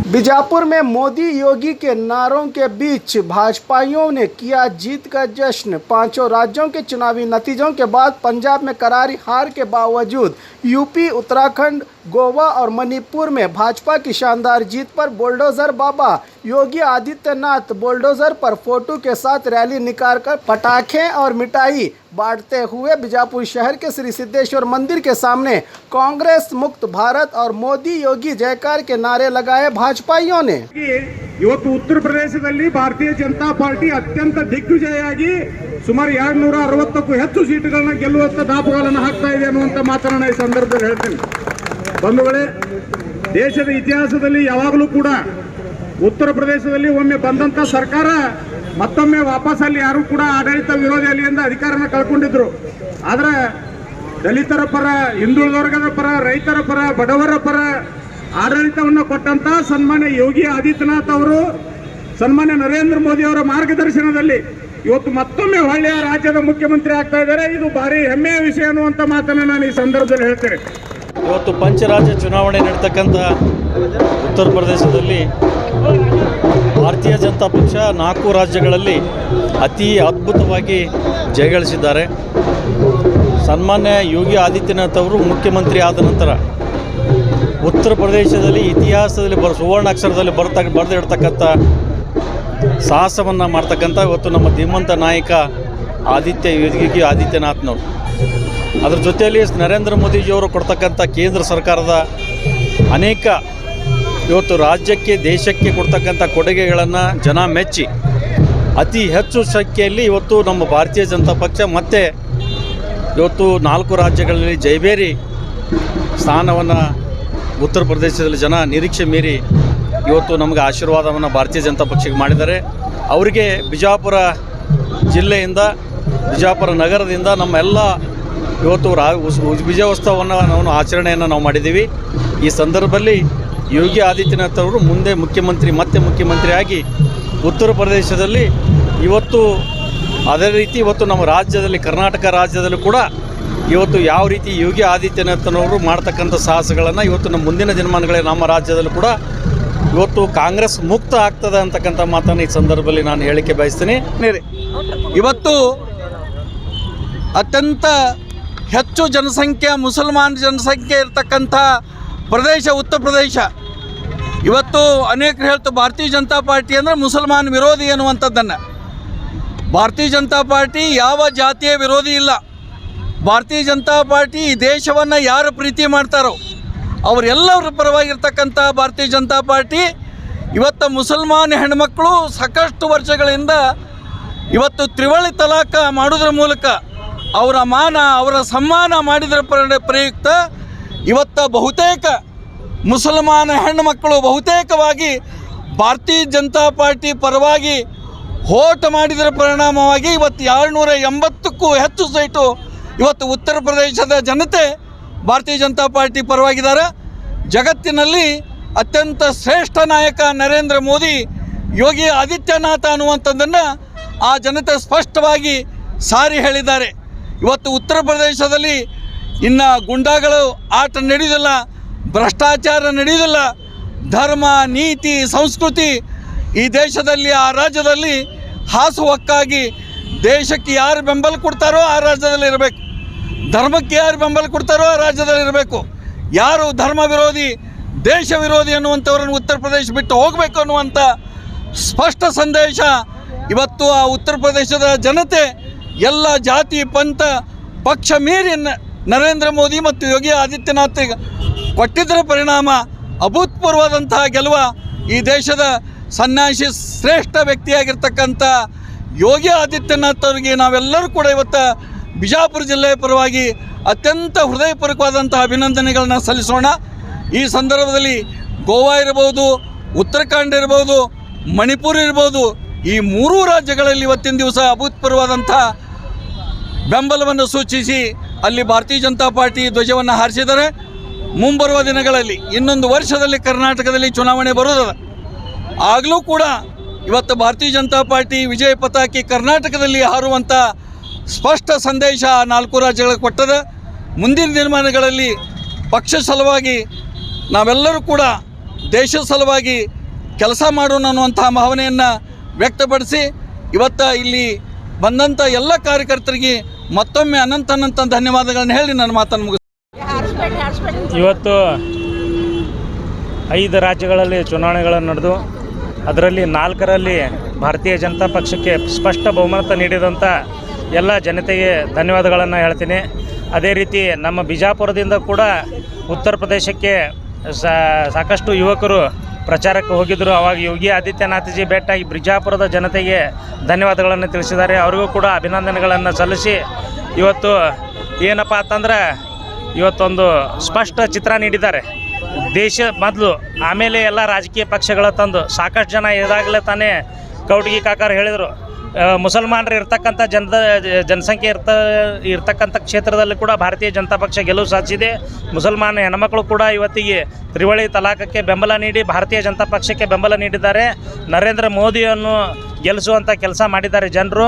बीजापुर में मोदी योगी के नारों के बीच भाजपाइयों ने किया जीत का जश्न। पांचों राज्यों के चुनावी नतीजों के बाद पंजाब में करारी हार के बावजूद यूपी, उत्तराखंड, गोवा और मणिपुर में भाजपा की शानदार जीत पर बुलडोजर बाबा योगी आदित्यनाथ बुलडोजर पर फोटो के साथ रैली निकालकर पटाखे और मिठाई बांटते हुए बीजापुर शहर के श्री सिद्धेश्वर मंदिर के सामने कांग्रेस मुक्त भारत और मोदी योगी जयकार के नारे लगाए भाजपाइयों ने। ಇವತ್ತು ಉತ್ತರ ಪ್ರದೇಶದಲ್ಲಿ ಭಾರತೀಯ ಜನತಾ ಪಾರ್ಟಿ ಅತ್ಯಂತ ದಿಗ್ವಿಜಯವಾಗಿ ಸುಮಾರು 260ಕ್ಕೂ ಹೆಚ್ಚು ಸೀಟುಗಳನ್ನು ಗೆಲ್ಲುವಂತ ದಾಪುಗಾಲನ್ನು ಹಾಕ್ತಾ ಇದೆ ಅನ್ನುವಂತ ಮಾತನ್ನ ಈ ಸಂದರ್ಭದಲ್ಲಿ ಹೇಳ್ತೇನೆ। ಬಂಧುಗಳೇ, ದೇಶದ ಇತಿಹಾಸದಲ್ಲಿ ಯಾವಾಗಲೂ ಕೂಡ ಉತ್ತರ ಪ್ರದೇಶದಲ್ಲಿ ಒಮ್ಮೆ ಬಂದಂತ ಸರ್ಕಾರ ಮತ್ತೊಮ್ಮೆ ವಾಪಸ್ ಅಲ್ಲಿ ಯಾರು ಕೂಡ ಆಡಳಿತ ವಿರೋಧಿ ಅಲ್ಲಿಂದ ಅಧಿಕಾರನ ಕಳ್ಕೊಂಡಿದ್ರು। ಆದ್ರೆ ದಲಿತರ ಪರ, ಹಿಂದುಳಿದ ವರ್ಗದ ಪರ, ರೈತರ ಪರ, ಬಡವರ ಪರ ಆಡಳಿತವನ್ನು ಕೊಟ್ಟಂತ ಸನ್ಮಾನ್ಯ ಯೋಗಿ ಆದಿತ್ಯನಾಥ್ ಅವರು, ಸನ್ಮಾನ್ಯ ನರೇಂದ್ರ ಮೋದಿ ಅವರ ಮಾರ್ಗದರ್ಶನದಲ್ಲಿ ಇವತ್ತು ಮತ್ತೊಮ್ಮೆ ಒಳ್ಳೆಯ ರಾಜ್ಯದ ಮುಖ್ಯಮಂತ್ರಿ ಆಗ್ತಾ ಇದ್ದಾರೆ। ಇದು ಭಾರಿ ಹೆಮ್ಮೆಯ ವಿಷಯ ಅನ್ನುವಂತ ಮಾತನ್ನು ನಾನು ಈ ಸಂದರ್ಭದಲ್ಲಿ ಹೇಳ್ತೇನೆ। ಇವತ್ತು ಪಂಚರಾಜ್ಯ ಚುನಾವಣೆ ನಡೆತಕ್ಕಂಥ ಉತ್ತರ ಪ್ರದೇಶದಲ್ಲಿ ಭಾರತೀಯ ಜನತಾ ಪಕ್ಷ 4 ರಾಜ್ಯಗಳಲ್ಲಿ ಅತಿ ಅದ್ಭುತವಾಗಿ ಜಯಗಳಿಸಿದ್ದಾರೆ। ಸನ್ಮಾನ್ಯ ಯೋಗಿ ಆದಿತ್ಯನಾಥ್ ಅವರು ಮುಖ್ಯಮಂತ್ರಿ ಆದ ನಂತರ ಉತ್ತರ ಪ್ರದೇಶದಲ್ಲಿ ಇತಿಹಾಸದಲ್ಲಿ ಸುವರ್ಣಾಕ್ಷರದಲ್ಲಿ ಬರೆದಿಡ್ತಕ್ಕಂಥ ಸಾಹಸವನ್ನು ಮಾಡ್ತಕ್ಕಂಥ ಇವತ್ತು ನಮ್ಮ ಧೀಮಂತ ನಾಯಕ ಯೋಗಿ ಆದಿತ್ಯನಾಥ್ನವರು, ಅದರ ಜೊತೆಯಲ್ಲಿ ನರೇಂದ್ರ ಮೋದಿಜಿಯವರು ಕೊಡ್ತಕ್ಕಂಥ ಕೇಂದ್ರ ಸರ್ಕಾರದ ಅನೇಕ ಇವತ್ತು ರಾಜ್ಯಕ್ಕೆ, ದೇಶಕ್ಕೆ ಕೊಡ್ತಕ್ಕಂಥ ಕೊಡುಗೆಗಳನ್ನು ಜನ ಮೆಚ್ಚಿ ಅತಿ ಹೆಚ್ಚು ಸಂಖ್ಯೆಯಲ್ಲಿ ಇವತ್ತು ನಮ್ಮ ಭಾರತೀಯ ಜನತಾ ಪಕ್ಷ ಮತ್ತೆ ಇವತ್ತು 4 ರಾಜ್ಯಗಳಲ್ಲಿ ಜಯಬೇರಿ ಸ್ಥಾನವನ್ನು ಉತ್ತರ ಪ್ರದೇಶದಲ್ಲಿ ಜನ ನಿರೀಕ್ಷೆ ಮೀರಿ ಇವತ್ತು ನಮಗೆ ಆಶೀರ್ವಾದವನ್ನು ಭಾರತೀಯ ಜನತಾ ಪಕ್ಷಕ್ಕೆ ಮಾಡಿದ್ದಾರೆ। ಅವರಿಗೆ ಬಿಜಾಪುರ ಜಿಲ್ಲೆಯಿಂದ, ಬಿಜಾಪುರ ನಗರದಿಂದ ನಮ್ಮೆಲ್ಲ ಇವತ್ತು ವಿಜಯೋತ್ಸವವನ್ನು ನಾವು ಆಚರಣೆಯನ್ನು ನಾವು ಮಾಡಿದ್ದೀವಿ। ಈ ಸಂದರ್ಭದಲ್ಲಿ ಯೋಗಿ ಆದಿತ್ಯನಾಥ್ ಅವರು ಮುಂದೆ ಮತ್ತೆ ಮುಖ್ಯಮಂತ್ರಿಯಾಗಿ ಉತ್ತರ ಪ್ರದೇಶದಲ್ಲಿ ಇವತ್ತು ಅದೇ ರೀತಿ ಇವತ್ತು ನಮ್ಮ ರಾಜ್ಯದಲ್ಲಿ, ಕರ್ನಾಟಕ ರಾಜ್ಯದಲ್ಲೂ ಕೂಡ ಇವತ್ತು ಯಾವ ರೀತಿ ಯೋಗಿ ಆದಿತ್ಯನಾಥ್ನವರು ಮಾಡ್ತಕ್ಕಂಥ ಸಾಹಸಗಳನ್ನು ಇವತ್ತು ನಮ್ಮ ಮುಂದಿನ ದಿನಮಾನಗಳೇ ನಮ್ಮ ರಾಜ್ಯದಲ್ಲೂ ಕೂಡ ಇವತ್ತು ಕಾಂಗ್ರೆಸ್ ಮುಕ್ತ ಆಗ್ತದೆ ಅಂತಕ್ಕಂಥ ಮಾತನ್ನು ಈ ಸಂದರ್ಭದಲ್ಲಿ ನಾನು ಹೇಳಿಕೆ ಬಯಸ್ತೀನಿ। ಇವತ್ತು ಅತ್ಯಂತ ಹೆಚ್ಚು ಜನಸಂಖ್ಯೆ, ಮುಸಲ್ಮಾನ್ ಜನಸಂಖ್ಯೆ ಇರತಕ್ಕಂಥ ಪ್ರದೇಶ ಉತ್ತರ ಪ್ರದೇಶ। ಇವತ್ತು ಅನೇಕರು ಹೇಳ್ತಾರೆ ಭಾರತೀಯ ಜನತಾ ಪಾರ್ಟಿ ಅಂದರೆ ಮುಸಲ್ಮಾನ್ ವಿರೋಧಿ ಅನ್ನುವಂಥದ್ದನ್ನು। ಭಾರತೀಯ ಜನತಾ ಪಾರ್ಟಿ ಯಾವ ಜಾತಿಯ ವಿರೋಧಿ ಇಲ್ಲ। ಭಾರತೀಯ ಜನತಾ ಪಾರ್ಟಿ ಈ ದೇಶವನ್ನು ಯಾರು ಪ್ರೀತಿ ಮಾಡ್ತಾರೋ ಅವರೆಲ್ಲರ ಪರವಾಗಿರ್ತಕ್ಕಂಥ ಭಾರತೀಯ ಜನತಾ ಪಾರ್ಟಿ ಇವತ್ತು ಮುಸಲ್ಮಾನ್ ಹೆಣ್ಮಕ್ಕಳು ಸಾಕಷ್ಟು ವರ್ಷಗಳಿಂದ ಇವತ್ತು ತ್ರಿವಳಿ ತಲಾಖ ಮಾಡೋದ್ರ ಮೂಲಕ ಅವರ ಮಾನ, ಅವರ ಸಮ್ಮಾನ ಮಾಡಿದ್ರ ಪ್ರಯುಕ್ತ ಇವತ್ತು ಬಹುತೇಕ ಮುಸಲ್ಮಾನ ಹೆಣ್ಣುಮಕ್ಕಳು ಬಹುತೇಕವಾಗಿ ಭಾರತೀಯ ಜನತಾ ಪಾರ್ಟಿ ಪರವಾಗಿ ಹೋಟ್ ಮಾಡಿದರ ಪರಿಣಾಮವಾಗಿ ಇವತ್ತು 280ಕ್ಕೂ ಹೆಚ್ಚು ಸೀಟು ಇವತ್ತು ಉತ್ತರ ಪ್ರದೇಶದ ಜನತೆ ಭಾರತೀಯ ಜನತಾ ಪಾರ್ಟಿ ಪರವಾಗಿದ್ದಾರೆ। ಜಗತ್ತಿನಲ್ಲಿ ಅತ್ಯಂತ ಶ್ರೇಷ್ಠ ನಾಯಕ ನರೇಂದ್ರ ಮೋದಿ, ಯೋಗಿ ಆದಿತ್ಯನಾಥ ಅನ್ನುವಂಥದ್ದನ್ನು ಆ ಜನತೆ ಸ್ಪಷ್ಟವಾಗಿ ಸಾರಿ ಹೇಳಿದ್ದಾರೆ। ಇವತ್ತು ಉತ್ತರ ಪ್ರದೇಶದಲ್ಲಿ ಇನ್ನು ಗುಂಡಾಗಳು ಆಟ ನಡೆಯುವುದಿಲ್ಲ, ಭ್ರಷ್ಟಾಚಾರ ನಡೆಯುವುದಿಲ್ಲ, ಧರ್ಮ, ನೀತಿ, ಸಂಸ್ಕೃತಿ ಈ ದೇಶದಲ್ಲಿ, ಆ ರಾಜ್ಯದಲ್ಲಿ ಹಾಸುಹೊಕ್ಕಾಗಿ ದೇಶಕ್ಕೆ ಯಾರು ಬೆಂಬಲ ಕೊಡ್ತಾರೋ ಆ ರಾಜ್ಯದಲ್ಲಿ ಇರಬೇಕು, ಧರ್ಮಕ್ಕೆ ಯಾರು ಬೆಂಬಲ ಕೊಡ್ತಾರೋ ಆ ರಾಜ್ಯದಲ್ಲಿ ಇರಬೇಕು। ಯಾರು ಧರ್ಮ ವಿರೋಧಿ, ದೇಶ ವಿರೋಧಿ ಅನ್ನುವಂಥವ್ರನ್ನು ಉತ್ತರ ಪ್ರದೇಶ ಬಿಟ್ಟು ಹೋಗಬೇಕು ಅನ್ನುವಂಥ ಸ್ಪಷ್ಟ ಸಂದೇಶ ಇವತ್ತು ಆ ಉತ್ತರ ಪ್ರದೇಶದ ಜನತೆ ಎಲ್ಲ ಜಾತಿ, ಪಂಥ, ಪಕ್ಷ ಮೀರಿ ನರೇಂದ್ರ ಮೋದಿ ಮತ್ತು ಯೋಗಿ ಆದಿತ್ಯನಾಥ್ ಕೊಟ್ಟಿದ್ದರ ಪರಿಣಾಮ ಅಭೂತಪೂರ್ವವಾದಂತಹ ಗೆಲುವ ಈ ದೇಶದ ಸನ್ಯಾಸಿ ಶ್ರೇಷ್ಠ ವ್ಯಕ್ತಿಯಾಗಿರ್ತಕ್ಕಂಥ ಯೋಗಿ ಆದಿತ್ಯನಾಥ್ ಅವರಿಗೆ ನಾವೆಲ್ಲರೂ ಕೂಡ ಇವತ್ತು ಬಿಜಾಪುರ ಜಿಲ್ಲೆಯ ಪರವಾಗಿ ಅತ್ಯಂತ ಹೃದಯಪೂರ್ವಕವಾದಂತಹ ಅಭಿನಂದನೆಗಳನ್ನ ಸಲ್ಲಿಸೋಣ। ಈ ಸಂದರ್ಭದಲ್ಲಿ ಗೋವಾ ಇರ್ಬೋದು, ಉತ್ತರಾಖಂಡ್ ಇರ್ಬೋದು, ಮಣಿಪುರ ಇರ್ಬೋದು, ಈ 3 ರಾಜ್ಯಗಳಲ್ಲಿ ಇವತ್ತಿನ ದಿವಸ ಅಭೂತಪೂರ್ವವಾದಂಥ ಬೆಂಬಲವನ್ನು ಸೂಚಿಸಿ ಅಲ್ಲಿ ಭಾರತೀಯ ಜನತಾ ಪಾರ್ಟಿ ಧ್ವಜವನ್ನು ಹಾರಿಸಿದ್ದಾರೆ। ಮುಂಬರುವ ದಿನಗಳಲ್ಲಿ ಇನ್ನೊಂದು ವರ್ಷದಲ್ಲಿ ಕರ್ನಾಟಕದಲ್ಲಿ ಚುನಾವಣೆ ಬರೋದದ, ಆಗಲೂ ಕೂಡ ಇವತ್ತು ಭಾರತೀಯ ಜನತಾ ಪಾರ್ಟಿ ವಿಜಯ ಪತಾಕಿ ಕರ್ನಾಟಕದಲ್ಲಿ ಹಾರುವಂಥ ಸ್ಪಷ್ಟ ಸಂದೇಶ 4 ರಾಜ್ಯಗಳಿಗೆ ಕೊಟ್ಟದ। ಮುಂದಿನ ದಿನಮಾನಗಳಲ್ಲಿ ಪಕ್ಷ ಸಲುವಾಗಿ ನಾವೆಲ್ಲರೂ ಕೂಡ ದೇಶ ಸಲುವಾಗಿ ಕೆಲಸ ಮಾಡೋಣ ಅನ್ನುವಂಥ ಭಾವನೆಯನ್ನು ವ್ಯಕ್ತಪಡಿಸಿ ಇವತ್ತು ಇಲ್ಲಿ ಬಂದಂಥ ಎಲ್ಲ ಕಾರ್ಯಕರ್ತರಿಗೆ ಮತ್ತೊಮ್ಮೆ ಅನಂತ ಧನ್ಯವಾದಗಳನ್ನು ಹೇಳಿ ನನ್ನ ಮಾತನ್ನು ಮುಗಿಸ್ತೀನಿ. ಇವತ್ತು 5 ರಾಜ್ಯಗಳಲ್ಲಿ ಚುನಾವಣೆಗಳನ್ನು ನಡೆದು ಅದರಲ್ಲಿ 4ರಲ್ಲಿ ಭಾರತೀಯ ಜನತಾ ಪಕ್ಷಕ್ಕೆ ಸ್ಪಷ್ಟ ಬಹುಮತ ನೀಡಿದಂಥ ಎಲ್ಲ ಜನತೆಗೆ ಧನ್ಯವಾದಗಳನ್ನು ಹೇಳ್ತೀನಿ. ಅದೇ ರೀತಿ ನಮ್ಮ ಬಿಜಾಪುರದಿಂದ ಕೂಡ ಉತ್ತರ ಪ್ರದೇಶಕ್ಕೆ ಸಾಕಷ್ಟು ಯುವಕರು ಪ್ರಚಾರಕ್ಕೆ ಹೋಗಿದ್ದರು. ಆವಾಗ ಯೋಗಿ ಆದಿತ್ಯನಾಥ್ಜಿ ಭೇಟಿಯಾಗಿ ಬಿಜಾಪುರದ ಜನತೆಗೆ ಧನ್ಯವಾದಗಳನ್ನು ತಿಳಿಸಿದ್ದಾರೆ. ಅವರಿಗೂ ಕೂಡ ಅಭಿನಂದನೆಗಳನ್ನು ಸಲ್ಲಿಸಿ ಇವತ್ತು ಏನಪ್ಪ ಅಂತಂದ್ರೆ ಇವತ್ತೊಂದು ಸ್ಪಷ್ಟ ಚಿತ್ರ ನೀಡಿದ್ದಾರೆ. ದೇಶ ಮೊದಲು, ಆಮೇಲೆ ಎಲ್ಲ ರಾಜಕೀಯ ಪಕ್ಷಗಳ ತಂದು ಸಾಕಷ್ಟು ಜನ ಇದಾಗಲೇ ತಾನೇ ಕೌಟಗಿ ಕಾಕರು ಹೇಳಿದರು, ಮುಸಲ್ಮಾನರು ಇರ್ತಕ್ಕಂಥ ಜನಸಂಖ್ಯೆ ಇರ್ತಕ್ಕಂಥ ಕ್ಷೇತ್ರದಲ್ಲಿ ಕೂಡ ಭಾರತೀಯ ಜನತಾ ಪಕ್ಷ ಗೆಲುವು ಸಾಧಿಸಿದೆ. ಮುಸಲ್ಮಾನ ಹೆಣ್ಮಕ್ಳು ಕೂಡ ಇವತ್ತಿಗೆ ತ್ರಿವಳಿ ತಲಾಖಕ್ಕೆ ಬೆಂಬಲ ನೀಡಿ ಭಾರತೀಯ ಜನತಾ ಪಕ್ಷಕ್ಕೆ ಬೆಂಬಲ ನೀಡಿದ್ದಾರೆ. ನರೇಂದ್ರ ಮೋದಿಯನ್ನು ಗೆಲ್ಲಿಸುವಂಥ ಕೆಲಸ ಮಾಡಿದ್ದಾರೆ ಜನರು.